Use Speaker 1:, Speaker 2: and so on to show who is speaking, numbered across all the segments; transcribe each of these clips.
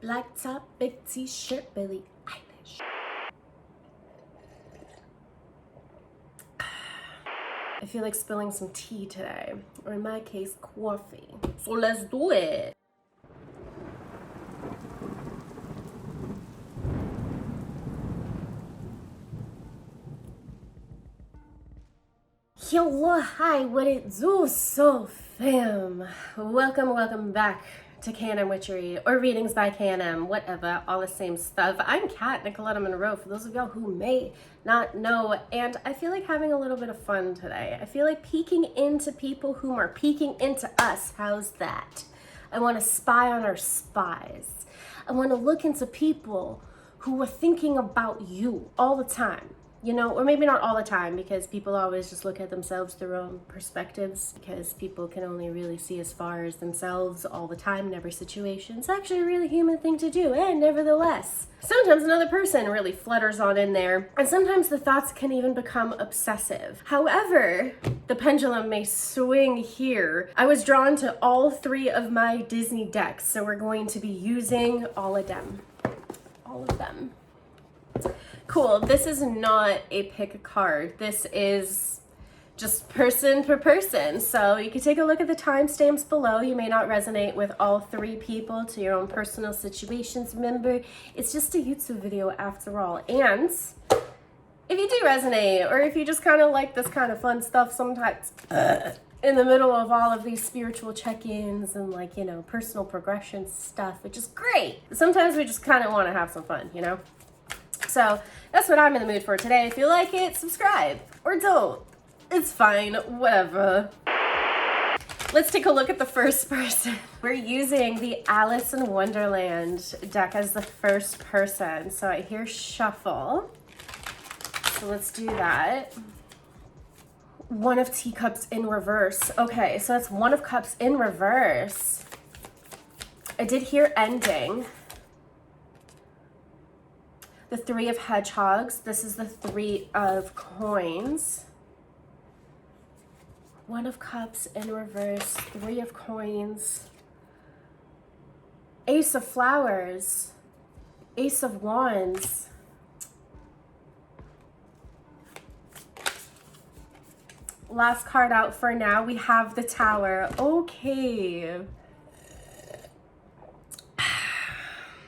Speaker 1: Black top, big t-shirt, Billie Eilish. I feel like spilling some tea today, or in my case, coffee. So let's do it. Yo, hi, what it do? So, fam, welcome back to Canon Witchery, or Readings by Canon, whatever, all the same stuff. I'm Kat Nicoletta Monroe, for those of y'all who may not know, and I feel like having a little bit of fun today. I feel like peeking into people who are peeking into us. How's that? I want to spy on our spies. I want to look into people who are thinking about you all the time. You know, or maybe not all the time, because people always just look at themselves through their own perspectives, because people can only really see as far as themselves all the time in every situation. It's actually a really human thing to do, and nevertheless, sometimes another person really flutters on in there, and sometimes the thoughts can even become obsessive. However, the pendulum may swing here. I was drawn to all three of my Disney decks, so we're going to be using all of them. All of them. Cool, this is not a pick a card. This is just person per person. So you can take a look at the timestamps below. You may not resonate with all three people to your own personal situations. Remember, it's just a YouTube video after all. And if you do resonate, or if you just kind of like this kind of fun stuff sometimes in the middle of all of these spiritual check-ins and, like, you know, personal progression stuff, which is great. Sometimes we just kind of want to have some fun, you know? So that's what I'm in the mood for today. If you like it, subscribe, or don't. It's fine, whatever. Let's take a look at the first person. We're using the Alice in Wonderland deck as the first person. So I hear shuffle. So let's do that. One of Teacups in reverse. Okay, so that's One of Cups in reverse. I did hear ending. The Three of Hedgehogs. This is the Three of Coins. One of Cups in reverse. Three of Coins. Ace of Flowers. Ace of Wands. Last card out for now. We have the Tower. Okay.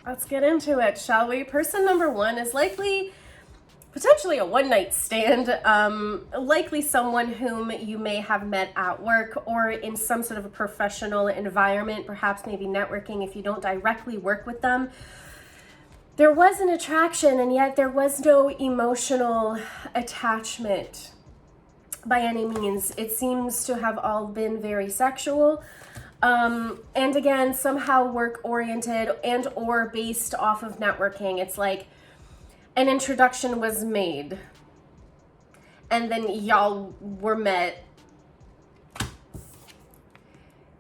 Speaker 1: Let's get into it, shall we? Person number one is likely potentially a one-night stand, likely someone whom you may have met at work or in some sort of a professional environment, perhaps maybe networking if you don't directly work with them. There was an attraction, and yet there was no emotional attachment by any means. It seems to have all been very sexual. And again, somehow work-oriented and or based off of networking. It's like an introduction was made, and then y'all were met,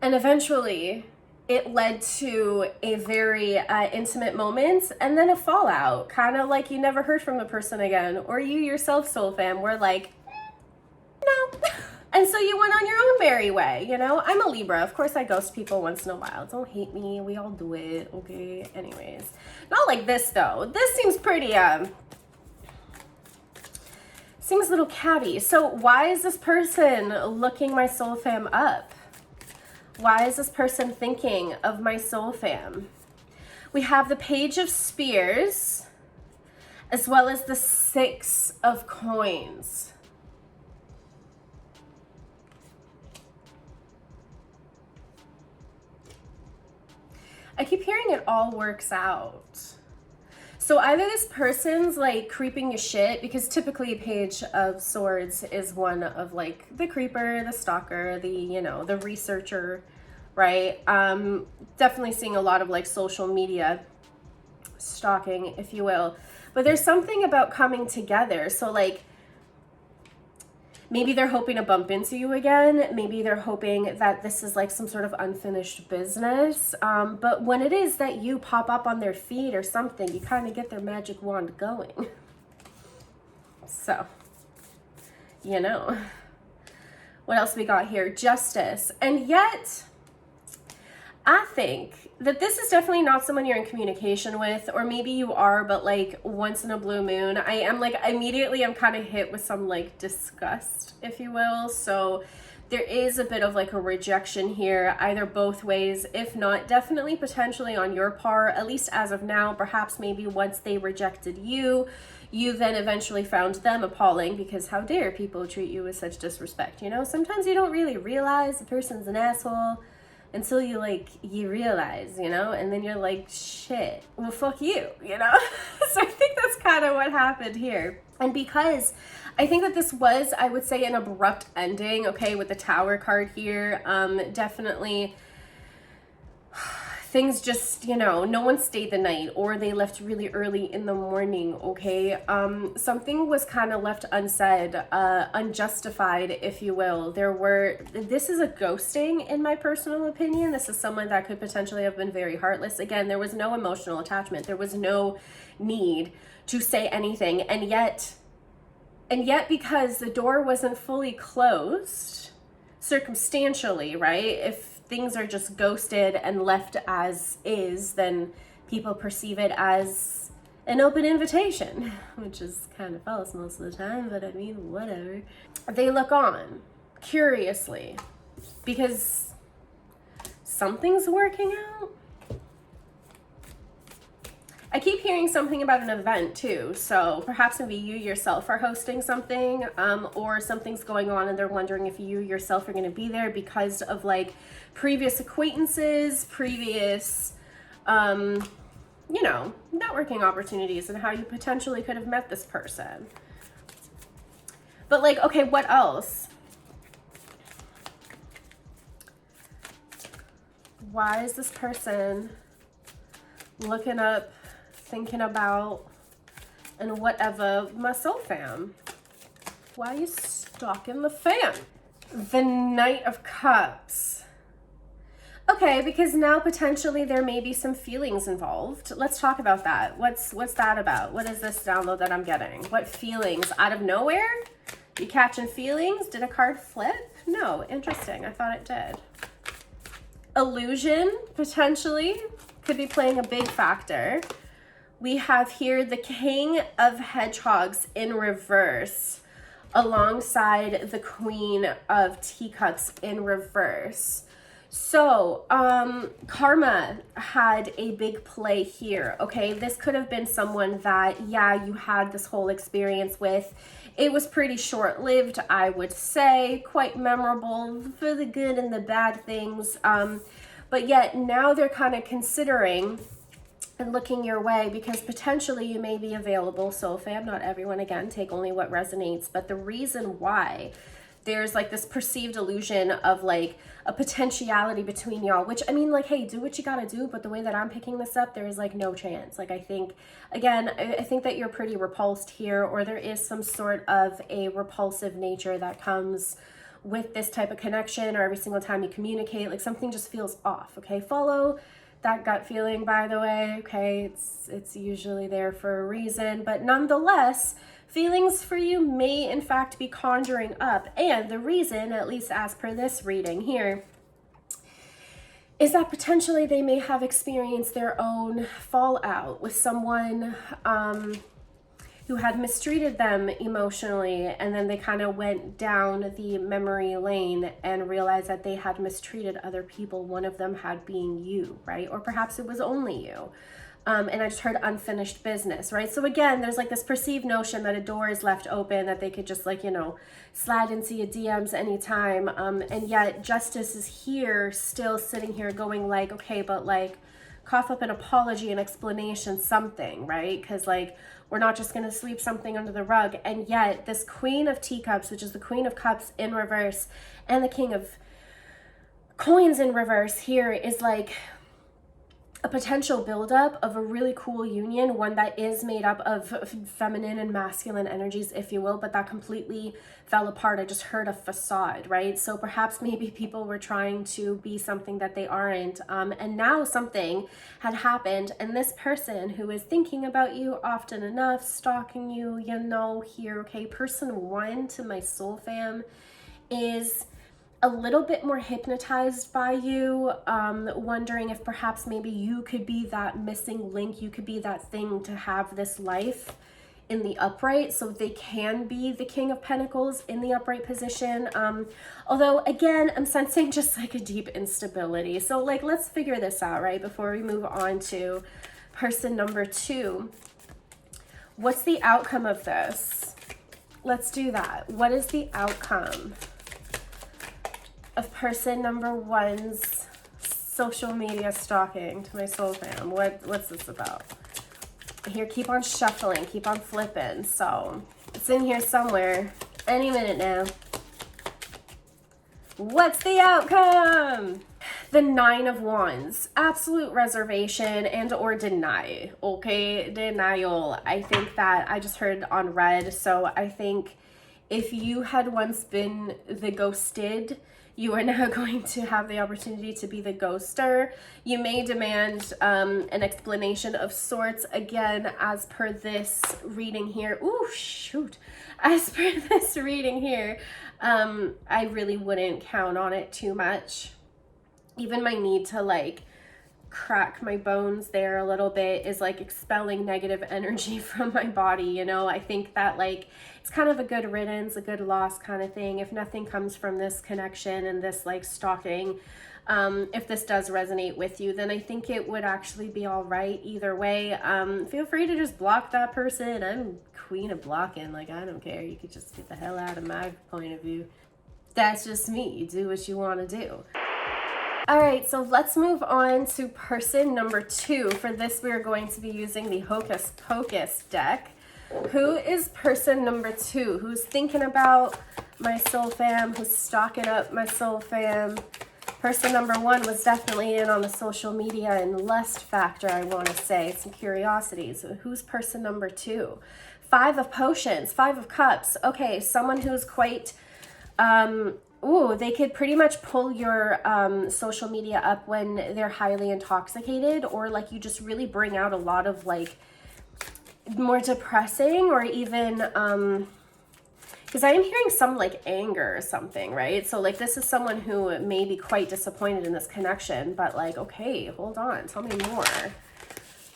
Speaker 1: and eventually it led to a very intimate moment, and then a fallout, kind of like you never heard from the person again, or you yourself, soul fam, were like, no. And so you went on your own merry way, you know? I'm a Libra. Of course I ghost people once in a while. Don't hate me. We all do it, okay? Anyways. Not like this, though. This seems pretty, seems a little catty. So why is this person looking my soul fam up? Why is this person thinking of my soul fam? We have the Page of Spears, as well as the Six of Coins. I keep hearing it all works out. So either this person's like creeping your shit, because typically Page of Swords is one of like the creeper, the stalker, the, you know, the researcher, right? Definitely seeing a lot of like social media stalking, if you will. But there's something about coming together. So like, maybe they're hoping to bump into you again. Maybe they're hoping that this is like some sort of unfinished business. But when it is that you pop up on their feed or something, you kind of get their magic wand going. So, you know. What else we got here? Justice. And yet, I think that this is definitely not someone you're in communication with, or maybe you are, but like once in a blue moon. I am like, immediately I'm kind of hit with some like disgust, if you will. So there is a bit of like a rejection here, either both ways. If not, definitely potentially on your part, at least as of now. Perhaps maybe once they rejected you, you then eventually found them appalling, because how dare people treat you with such disrespect, you know? Sometimes you don't really realize the person's an asshole until you realize, you know, and then you're like, shit, well, fuck you, you know? So I think that's kind of what happened here. And because I think that this was, I would say, an abrupt ending, okay, with the Tower card here, definitely things just, you know, no one stayed the night, or they left really early in the morning, okay? Something was kind of left unsaid, unjustified, if you will. This is a ghosting, in my personal opinion. This is someone that could potentially have been very heartless. Again, there was no emotional attachment. There was no need to say anything. And yet, because the door wasn't fully closed, circumstantially, right? If things are just ghosted and left as is, then people perceive it as an open invitation, which is kind of false most of the time, but I mean, whatever. They look on curiously because something's working out. I keep hearing something about an event too, so perhaps maybe you yourself are hosting something, or something's going on and they're wondering if you yourself are going to be there because of like previous acquaintances, previous, you know, networking opportunities, and how you potentially could have met this person. But like, okay, what else? Why is this person looking up, thinking about, and whatever, my soul fam? Why are you stalking the fam? The Knight of Cups. Okay, because now potentially there may be some feelings involved. Let's talk about that. What's that about? What is this download that I'm getting? What feelings? Out of nowhere? You catching feelings? Did a card flip? No, interesting. I thought it did. Illusion, potentially, could be playing a big factor. We have here the King of Hedgehogs in reverse alongside the Queen of Teacups in reverse. So, karma had a big play here, okay? This could have been someone that, yeah, you had this whole experience with. It was pretty short-lived, I would say, quite memorable for the good and the bad things. But yet now they're kind of considering and looking your way, because potentially you may be available. So fam, not everyone, again, take only what resonates. But the reason why there's like this perceived illusion of like a potentiality between y'all, which I mean, like, hey, do what you gotta do, but the way that I'm picking this up, there is like no chance. Like, I think, again, I think that you're pretty repulsed here, or there is some sort of a repulsive nature that comes with this type of connection, or every single time you communicate, like something just feels off, okay? Follow that gut feeling, by the way, okay? It's usually there for a reason, but nonetheless, feelings for you may in fact be conjuring up. And the reason, at least as per this reading here, is that potentially they may have experienced their own fallout with someone who had mistreated them emotionally, and then they kind of went down the memory lane and realized that they had mistreated other people. One of them had being you, right? Or perhaps it was only you. And I just heard unfinished business, right? So again, there's like this perceived notion that a door is left open, that they could just like, you know, slide into your DMs anytime. And yet justice is here, still sitting here going like, okay, but like cough up an apology, an explanation, something, right? Because like, we're not just going to sweep something under the rug. And yet this Queen of Teacups, which is the Queen of Cups in reverse, and the King of Coins in reverse here, is like a potential buildup of a really cool union, one that is made up of feminine and masculine energies, if you will, but that completely fell apart. I just heard a facade, right? So perhaps maybe people were trying to be something that they aren't, and now something had happened, and this person who is thinking about you often enough, stalking you, you know, here, okay, person one to my soul fam is a little bit more hypnotized by you, wondering if perhaps maybe you could be that missing link, you could be that thing to have this life in the upright, so they can be the King of Pentacles in the upright position. Although again, I'm sensing just like a deep instability. So like, let's figure this out, right? Before we move on to person number 2. What's the outcome of this? Let's do that. What is the outcome of person number 1's social media stalking to my soul fam? What's this about? Here, keep on shuffling, keep on flipping. So it's in here somewhere any minute now. What's the outcome? The 9 of Wands, absolute reservation and or deny. Okay, denial. I think that I just heard on red. So I think if you had once been the ghosted, you are now going to have the opportunity to be the ghoster. You may demand an explanation of sorts. Again, as per this reading here, ooh, shoot. As per this reading here, I really wouldn't count on it too much. Even my need to like crack my bones there a little bit is like expelling negative energy from my body, you know. I think that like it's kind of a good riddance, a good loss kind of thing if nothing comes from this connection and this like stalking. If this does resonate with you, then I think it would actually be all right either way. Feel free to just block that person. I'm queen of blocking, like I don't care. You could just get the hell out of my point of view. That's just me. You do what you want to do. All right, so let's move on to person number 2. For this, we're going to be using the Hocus Pocus deck. Who is person number 2? Who's thinking about my soul fam? Who's stalking up my soul fam? Person number 1 was definitely in on the social media and lust factor, I want to say. Some curiosities. Who's person number 2? 5 of Potions, 5 of Cups. Okay, someone who's quite... Ooh, they could pretty much pull your social media up when they're highly intoxicated, or like you just really bring out a lot of like more depressing, or even because I am hearing some like anger or something, right? So like this is someone who may be quite disappointed in this connection, but like, okay, hold on, tell me more.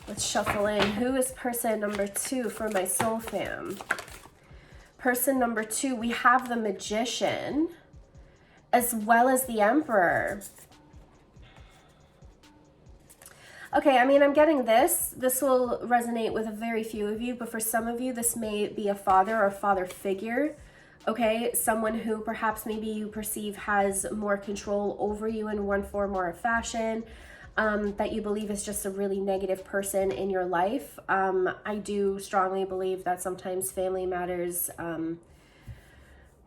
Speaker 1: Let's shuffle in. Who is person number 2 for my soul fam? Person number 2, we have the Magician as well as the Emperor. Okay, I mean, I'm getting this. This will resonate with a very few of you, but for some of you, this may be a father or father figure, okay? Someone who perhaps maybe you perceive has more control over you in one form or a fashion, that you believe is just a really negative person in your life. I do strongly believe that sometimes family matters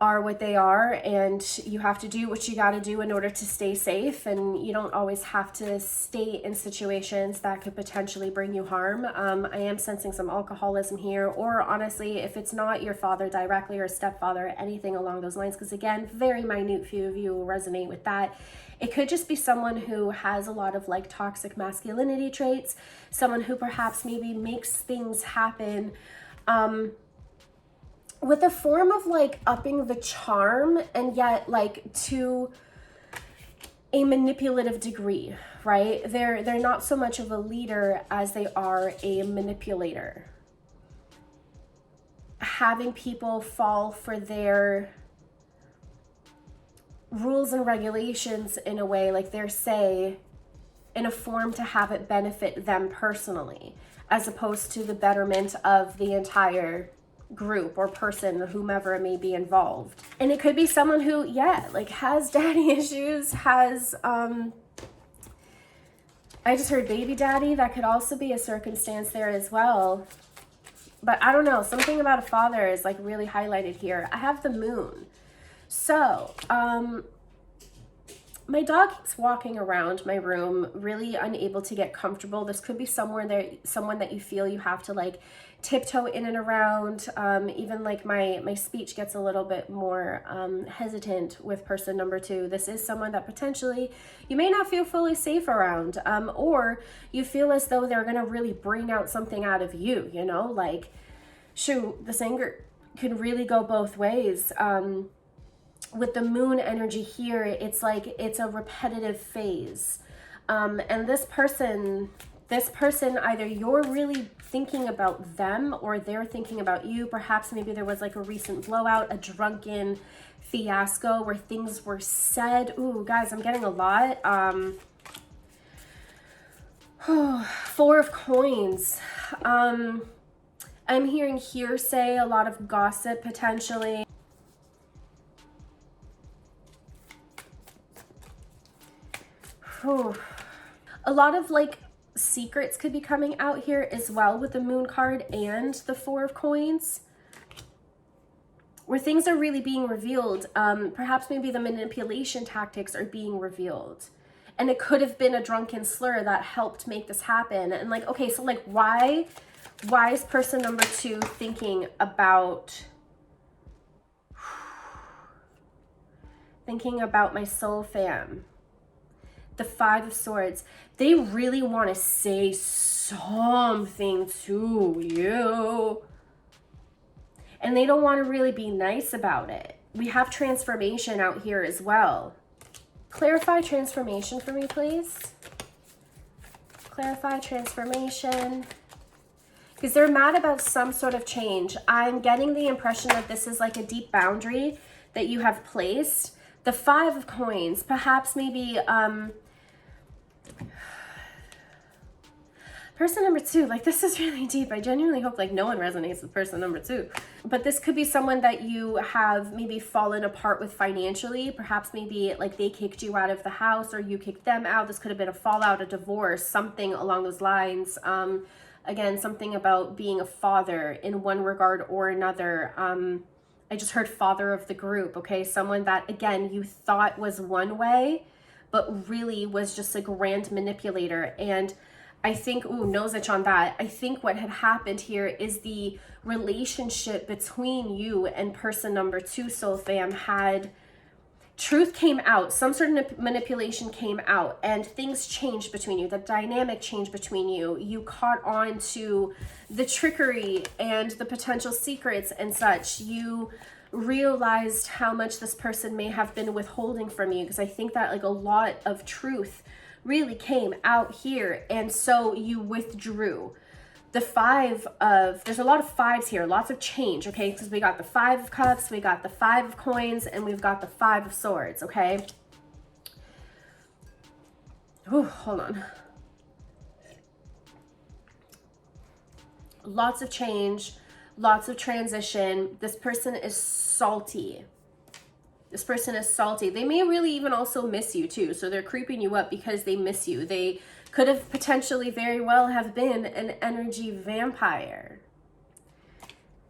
Speaker 1: are what they are, and you have to do what you got to do in order to stay safe, and you don't always have to stay in situations that could potentially bring you harm. I am sensing some alcoholism here, or honestly, if it's not your father directly or stepfather, anything along those lines, because again, very minute few of you will resonate with that. It could just be someone who has a lot of like toxic masculinity traits, someone who perhaps maybe makes things happen with a form of like upping the charm, and yet like to a manipulative degree, right? They're not so much of a leader as they are a manipulator. Having people fall for their rules and regulations in a way, like their say, in a form to have it benefit them personally, as opposed to the betterment of the entire group or person or whomever may be involved. And it could be someone who, yeah, like has daddy issues, has I just heard baby daddy. That could also be a circumstance there as well. But I don't know, something about a father is like really highlighted here. I have the Moon. So my dog keeps walking around my room, really unable to get comfortable. This could be someone that you feel you have to like tiptoe in and around. Even like my speech gets a little bit more hesitant with person number 2. This is someone that potentially you may not feel fully safe around, or you feel as though they're gonna really bring out something out of you, you know, like, shoot, this anger can really go both ways. with the moon energy here, it's like it's a repetitive phase. And this person, either you're really thinking about them or they're thinking about you. Perhaps maybe there was like a recent blowout, a drunken fiasco where things were said. Ooh, guys, I'm getting a lot. Four of Coins. I'm hearing hearsay, a lot of gossip potentially. A lot of like secrets could be coming out here as well with the Moon card and the Four of Coins, where things are really being revealed. Perhaps maybe the manipulation tactics are being revealed. And it could have been a drunken slur that helped make this happen. And like, okay, so like why is person number 2 thinking about my soul fam? The Five of Swords. They really want to say something to you. And they don't want to really be nice about it. We have transformation out here as well. Clarify transformation for me, please. Clarify transformation. Because they're mad about some sort of change. I'm getting the impression that this is like a deep boundary that you have placed. The Five of Coins, perhaps maybe person number 2, like this is really deep. I genuinely hope like no one resonates with person number 2. But this could be someone that you have maybe fallen apart with financially. Perhaps maybe like they kicked you out of the house or you kicked them out. This could have been a fallout, a divorce, something along those lines. Again, something about being a father in one regard or another. I just heard father of the group, okay? Someone that, again, you thought was one way, but really was just a grand manipulator. And I think, ooh, nose itch on that. I think what had happened here is the relationship between you and person number 2, soul fam, had truth came out, some sort of manipulation came out, and things changed between you. The dynamic changed between you. You caught on to the trickery and the potential secrets and such. You realized how much this person may have been withholding from you, because I think that like a lot of truth really came out here, and so you withdrew. The there's a lot of fives here, lots of change, okay? Because we got the Five of Cups, we got the Five of Coins, and we've got the Five of Swords, okay? Ooh, hold on. Lots of change, lots of transition. This person is salty. This person is salty. They may really even also miss you too. So they're creeping you up because they miss you. They could have potentially very well have been an energy vampire.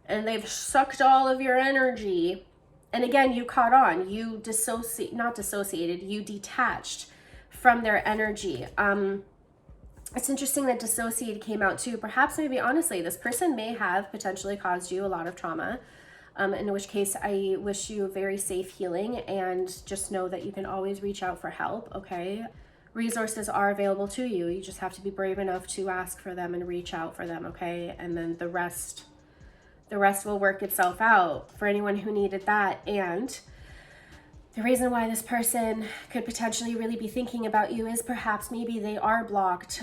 Speaker 1: And they've sucked all of your energy. And again, you caught on. You you detached from their energy. It's interesting that dissociated came out too. Perhaps maybe honestly, this person may have potentially caused you a lot of trauma. In which case I wish you very safe healing, and just know that you can always reach out for help, okay? Resources are available to you. You just have to be brave enough to ask for them and reach out for them, okay? And then the rest will work itself out for anyone who needed that. And the reason why this person could potentially really be thinking about you is perhaps maybe they are blocked.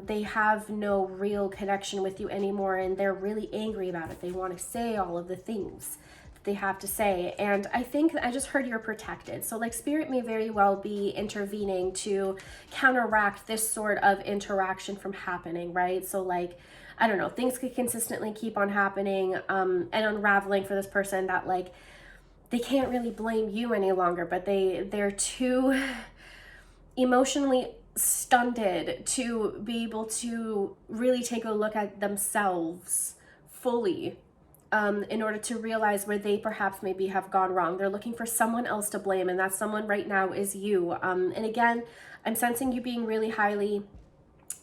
Speaker 1: They have no real connection with you anymore, and they're really angry about it. They want to say all of the things that they have to say. And I think I just heard you're protected. So like spirit may very well be intervening to counteract this sort of interaction from happening, right? So like, I don't know, things could consistently keep on happening and unraveling for this person that like, they can't really blame you any longer, but they're too emotionally stunted to be able to really take a look at themselves fully in order to realize where they perhaps maybe have gone wrong. They're looking for someone else to blame, and that someone right now is you. And again, I'm sensing you being really highly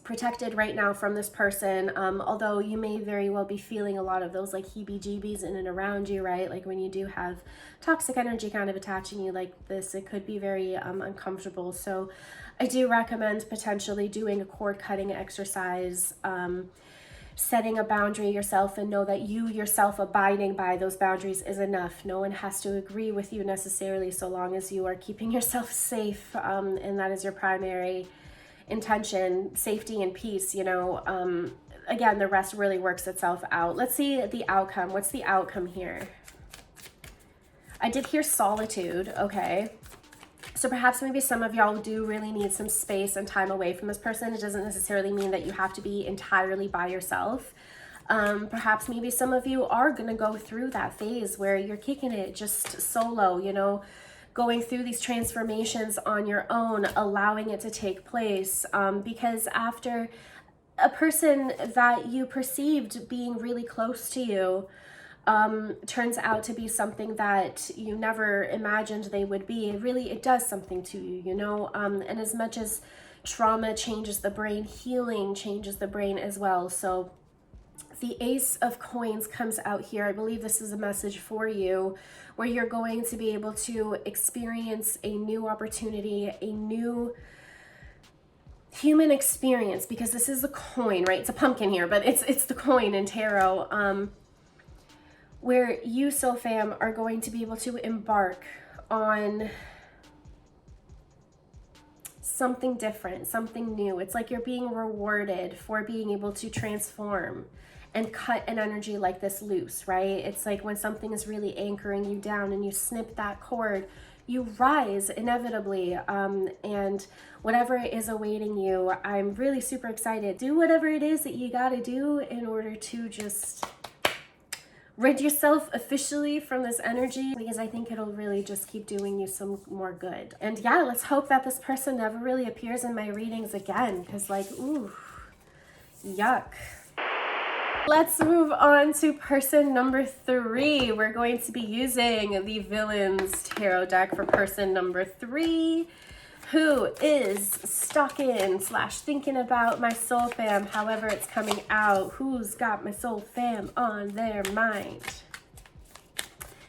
Speaker 1: protected right now from this person, although you may very well be feeling a lot of those like heebie-jeebies in and around you, right? Like when you do have toxic energy kind of attaching you like this, it could be very uncomfortable. So I do recommend potentially doing a cord cutting exercise, setting a boundary yourself and know that you yourself abiding by those boundaries is enough. No one has to agree with you necessarily, so long as you are keeping yourself safe, and that is your primary intention, safety and peace, you know. Again, the rest really works itself out. Let's see the outcome. What's the outcome here? I did hear solitude, okay. So perhaps maybe some of y'all do really need some space and time away from this person. It doesn't necessarily mean that you have to be entirely by yourself. Perhaps maybe some of you are going to go through that phase where you're kicking it just solo, you know, going through these transformations on your own, allowing it to take place. Because after a person that you perceived being really close to you turns out to be something that you never imagined they would be, it does something to you, you know. And as much as trauma changes the brain, healing changes the brain as well. So the Ace of Coins comes out here. I believe this is a message for you where you're going to be able to experience a new opportunity, a new human experience, because this is a coin, right? It's a pumpkin here, but it's the coin in tarot, where you, soul fam, are going to be able to embark on something different, something new. It's like you're being rewarded for being able to transform and cut an energy like this loose, right? It's like when something is really anchoring you down and you snip that cord, you rise inevitably, and whatever is awaiting you, I'm really super excited. Do whatever it is that you gotta do in order to just rid yourself officially from this energy, because I think it'll really just keep doing you some more good. And yeah, let's hope that this person never really appears in my readings again, because like, ooh, yuck. Let's move on to person number 3. We're going to be using the Villains Tarot deck for person number 3, who is stalking / thinking about my soul fam, however it's coming out. Who's got my soul fam on their mind?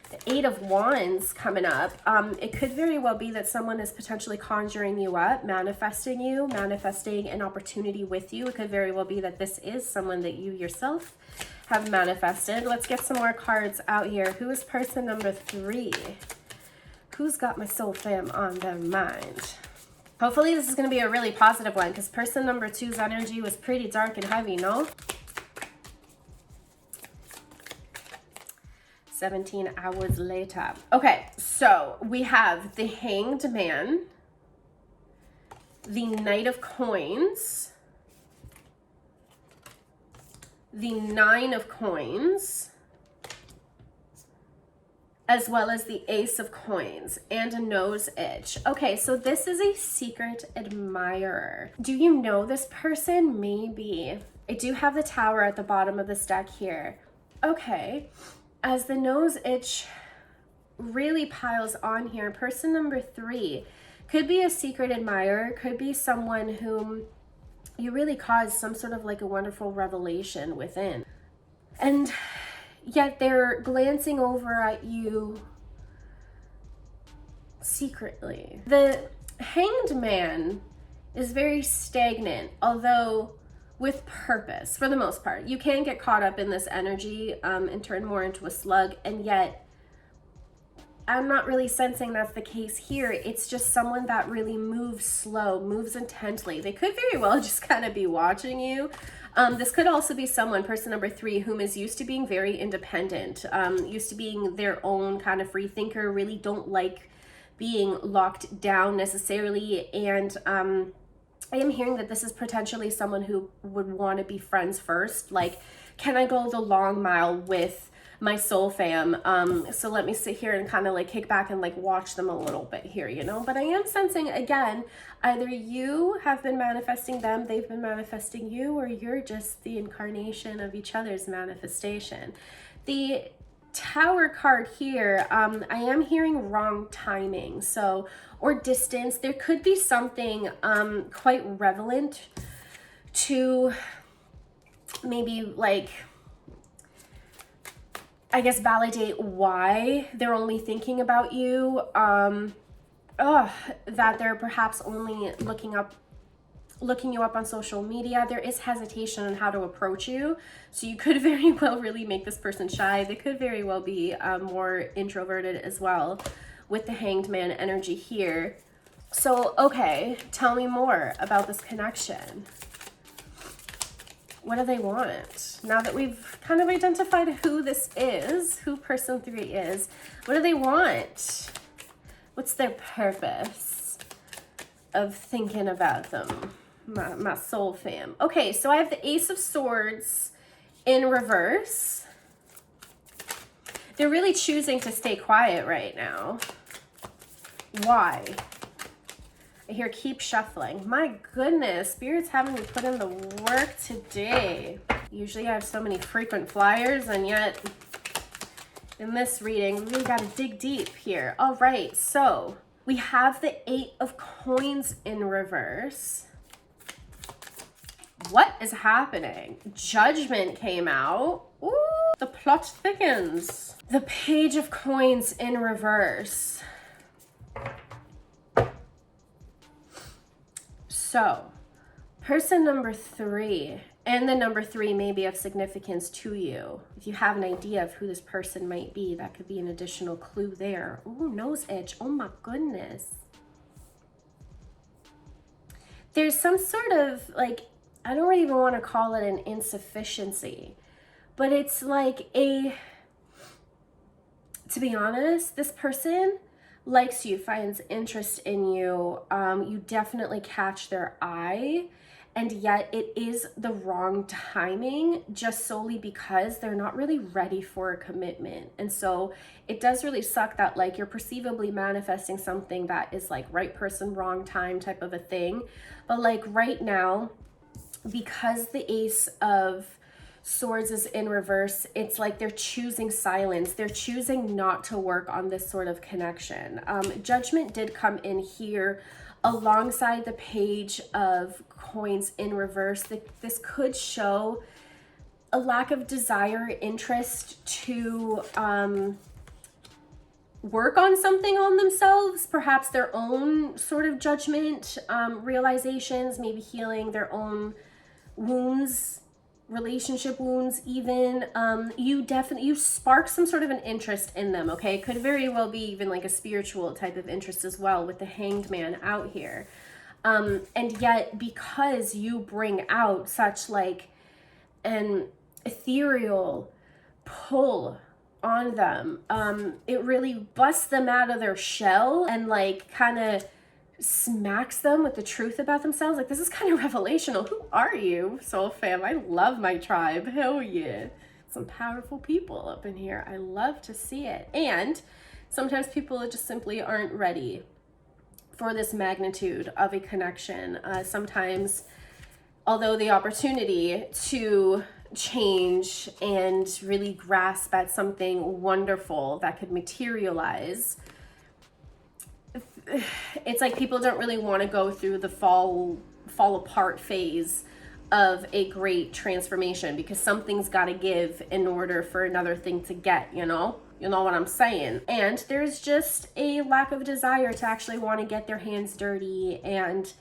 Speaker 1: The 8 of Wands coming up. It could very well be that someone is potentially conjuring you up, manifesting you, manifesting an opportunity with you. It could very well be that this is someone that you yourself have manifested. Let's get some more cards out here. Who is person number 3? Who's got my soul fam on their mind? Hopefully this is going to be a really positive one, because person number 2's energy was pretty dark and heavy, no? 17 hours later. Okay, so we have the Hanged Man, the Knight of Coins, the 9 of Coins, as well as the Ace of Coins and a nose itch. Okay, so this is a secret admirer. Do you know this person? Maybe. I do have the Tower at the bottom of this deck here. Okay. As the nose itch really piles on here, person number 3 could be a secret admirer, could be someone whom you really caused some sort of like a wonderful revelation within. And yet they're glancing over at you secretly. The Hanged Man is very stagnant, although with purpose for the most part. You can get caught up in this energy and turn more into a slug, and yet I'm not really sensing that's the case here. It's just someone that really moves slow, moves intently. They could very well just kind of be watching you. This could also be someone, person number 3, whom is used to being very independent, used to being their own kind of free thinker, really don't like being locked down necessarily. And I am hearing that this is potentially someone who would want to be friends first. Like, can I go the long mile with my soul fam? So let me sit here and kind of like kick back and like watch them a little bit here, you know? But I am sensing, again, either you have been manifesting them, they've been manifesting you, or you're just the incarnation of each other's manifestation. The Tower card here, I am hearing wrong timing, so, or distance. There could be something quite relevant to maybe like, I guess, validate why they're only thinking about you, that they're perhaps only looking up looking you up on social media. There is hesitation on how to approach you. So you could very well really make this person shy. They could very well be more introverted as well with the Hanged Man energy here. So, okay, tell me more about this connection. What do they want? Now that we've kind of identified who this is, who person 3 is, what do they want? What's their purpose of thinking about them? My soul fam. Okay, so I have the Ace of Swords in reverse. They're really choosing to stay quiet right now. Why? I hear keep shuffling. My goodness, Spirit's having me put in the work today. Usually I have so many frequent flyers, and yet in this reading, we really got to dig deep here. All right, so we have the 8 of Coins in reverse. What is happening? Judgment came out. Ooh, the plot thickens. The Page of Coins in reverse. So, person number 3, and the number 3 may be of significance to you. If you have an idea of who this person might be, that could be an additional clue there. Ooh, nose itch. Oh my goodness. There's some sort of, like, I don't even want to call it an insufficiency, but it's like to be honest, this person likes you, finds interest in you. You definitely catch their eye, and yet it is the wrong timing just solely because they're not really ready for a commitment. And so it does really suck that like you're perceivably manifesting something that is like right person, wrong time type of a thing. But like right now, because the Ace of Swords is in reverse, it's like they're choosing silence. They're choosing not to work on this sort of connection. Judgment did come in here alongside the Page of Coins in reverse. This could show a lack of desire, interest to work on something on themselves, perhaps their own sort of judgment, realizations, maybe healing their own wounds, relationship wounds even. You spark some sort of an interest in them, okay? It could very well be even like a spiritual type of interest as well with the Hanged Man out here. And yet because you bring out such like an ethereal pull on them, it really busts them out of their shell and like kind of smacks them with the truth about themselves. Like, this is kind of revelational. Who are you, soul fam? I love my tribe. Hell yeah. Some powerful people up in here. I love to see it. And sometimes people just simply aren't ready for this magnitude of a connection. Sometimes, although the opportunity to change and really grasp at something wonderful that could materialize, it's like people don't really want to go through the fall apart phase of a great transformation, because something's got to give in order for another thing to get, you know what I'm saying. And there's just a lack of desire to actually want to get their hands dirty and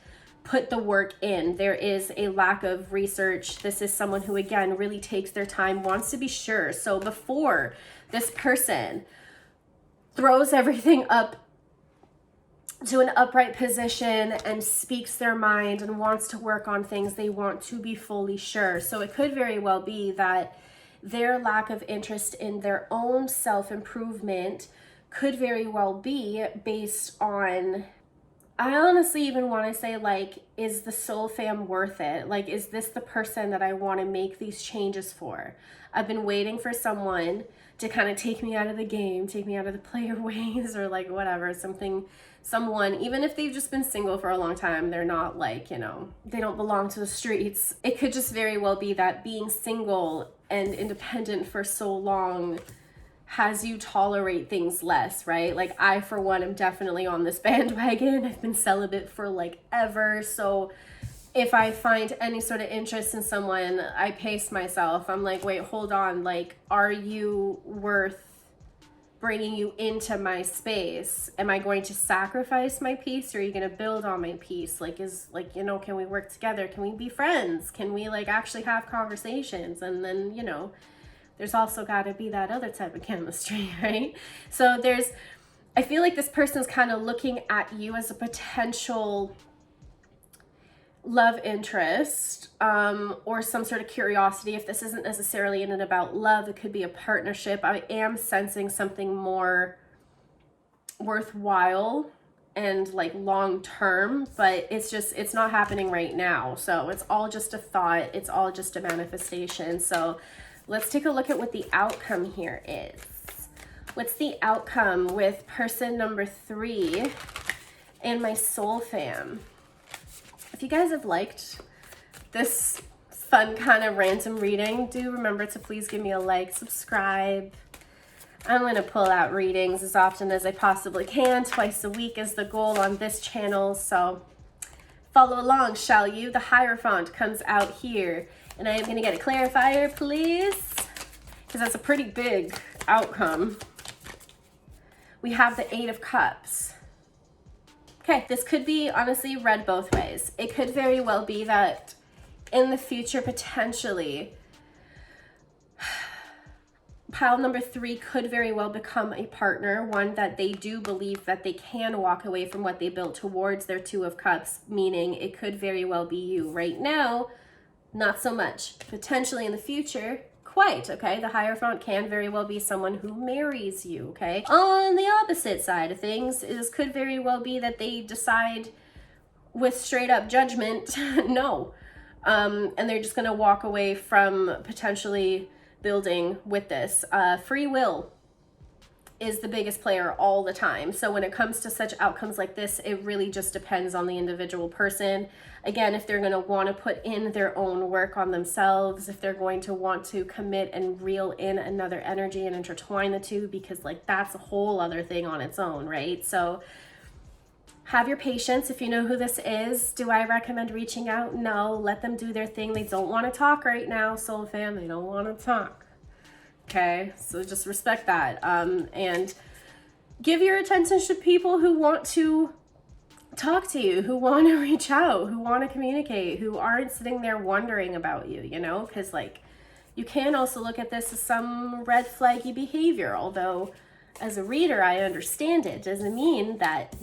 Speaker 1: put the work in. There is a lack of research. This is someone who, again, really takes their time, wants to be sure. So before this person throws everything up to an upright position and speaks their mind and wants to work on things, they want to be fully sure. So it could very well be that their lack of interest in their own self-improvement could very well be based on, I honestly even want to say, like, is the soul fam worth it? Like, is this the person that I want to make these changes for? I've been waiting for someone to kind of take me out of the game, take me out of the player ways, or like whatever, someone, even if they've just been single for a long time, they're not like, they don't belong to the streets. It could just very well be that being single and independent for so long has you tolerate things less, right? Like, I, for one, am definitely on this bandwagon. I've been celibate for like ever. So if I find any sort of interest in someone, I pace myself. I'm like, wait, hold on. Like, are you worth bringing you into my space, am I going to sacrifice my peace, or are you going to build on my peace? Like, is like, you know, can we work together? Can we be friends? Can we like actually have conversations? And then, you know, there's also got to be that other type of chemistry, right? So I feel like this person's kind of looking at you as a potential love interest, or some sort of curiosity. If this isn't necessarily in and about love, it could be a partnership. I am sensing something more worthwhile and like long term, but it's not happening right now. So it's all just a thought. It's all just a manifestation. So let's take a look at what the outcome here is. What's the outcome with person number 3 and my soul fam? If you guys have liked this fun kind of random reading, do remember to please give me a like, subscribe. I'm going to pull out readings as often as I possibly can. Twice a week is the goal on this channel. So follow along, shall you? The Hierophant comes out here. And I am going to get a clarifier, please, because that's a pretty big outcome. We have the 8 of Cups. Okay, this could be honestly read both ways. It could very well be that in the future, potentially, pile number 3 could very well become a partner, one that they do believe that they can walk away from what they built towards their 2 of Cups, meaning it could very well be you. Right now, not so much. Potentially in the future, quite, okay? The Hierophant can very well be someone who marries you, okay? On the opposite side of things, it could very well be that they decide with straight up judgment, no. And they're just gonna walk away from potentially building with this. Free will is the biggest player all the time. So when it comes to such outcomes like this, it really just depends on the individual person. Again, if they're going to want to put in their own work on themselves, if they're going to want to commit and reel in another energy and intertwine the two, because like that's a whole other thing on its own, right? So have your patience. If you know who this is, do I recommend reaching out? No, let them do their thing. They don't want to talk right now, soul fam. They don't want to talk. Okay, so just respect that, and give your attention to people who want to talk to you, who want to reach out, who want to communicate, who aren't sitting there wondering about you, you know, because like you can also look at this as some red flaggy behavior, although as a reader I understand it. Doesn't mean that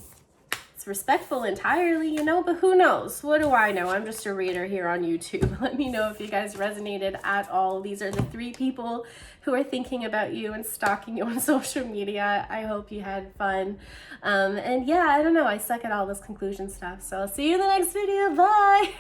Speaker 1: it's respectful entirely, you know, but who knows? What do I know? I'm just a reader here on YouTube. Let me know if you guys resonated at all. These are the 3 people who are thinking about you and stalking you on social media. I hope you had fun. And yeah, I don't know. I suck at all this conclusion stuff. So I'll see you in the next video. Bye.